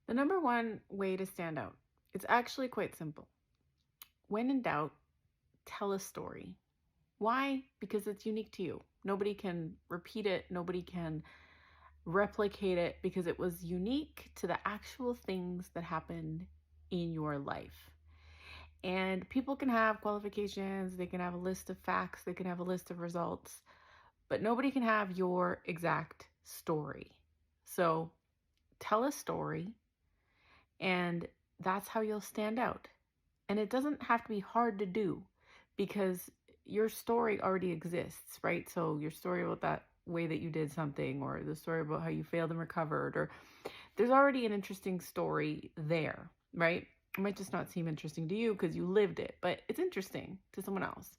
The number one way to stand out, it's actually quite simple. When in doubt, tell a story. Why? Because it's unique to you. Nobody can repeat it. Nobody can replicate it because it was unique to the actual things that happened in your life. And people can have qualifications, they can have a list of facts, they can have a list of results, but nobody can have your exact story. So tell a story, and that's how you'll stand out. And it doesn't have to be hard to do because your story already exists, right? So your story about that way that you did something, or the story about how you failed and recovered, or there's already an interesting story there, right? It might just not seem interesting to you because you lived it, but it's interesting to someone else.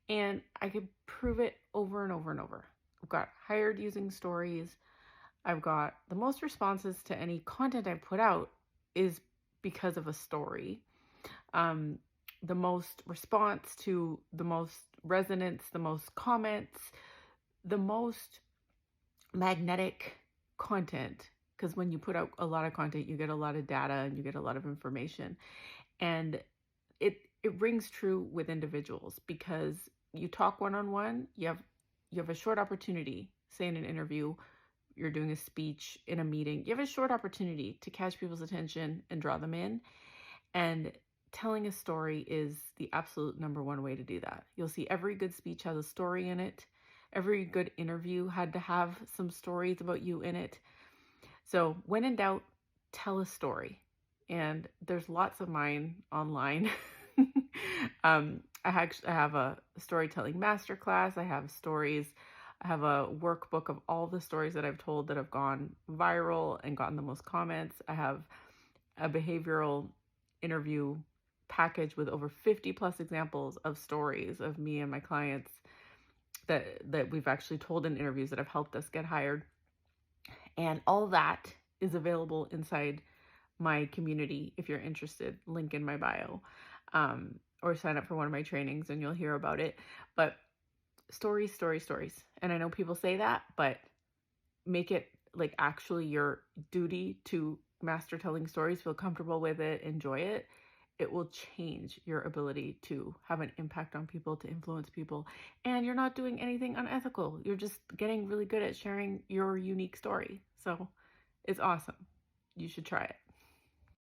And I could prove it over and over and over. I've got hired using stories. I've got the most responses to any content I've put out is because of a story. The most response to the most resonance, the most comments, the most magnetic content. Because when you put out a lot of content, you get a lot of data and you get a lot of information. And it rings true with individuals because you talk one-on-one, you have a short opportunity, say in an interview, you're doing a speech in a meeting, you have a short opportunity to catch people's attention and draw them in. And telling a story is the absolute number one way to do that. You'll see every good speech has a story in it. Every good interview had to have some stories about you in it. So when in doubt, tell a story. And there's lots of mine online. I have a storytelling masterclass. I have stories. I have a workbook of all the stories that I've told that have gone viral and gotten the most comments. I have a behavioral interview package with over 50 plus examples of stories of me and my clients that we've actually told in interviews that have helped us get hired. And all that is available inside my community if you're interested. Link in my bio. Or sign up for one of my trainings and you'll hear about it. But stories, stories, stories. And I know people say that, but make it like actually your duty to master telling stories, feel comfortable with it, enjoy it. It will change your ability to have an impact on people, to influence people. And you're not doing anything unethical. You're just getting really good at sharing your unique story. So it's awesome. You should try it.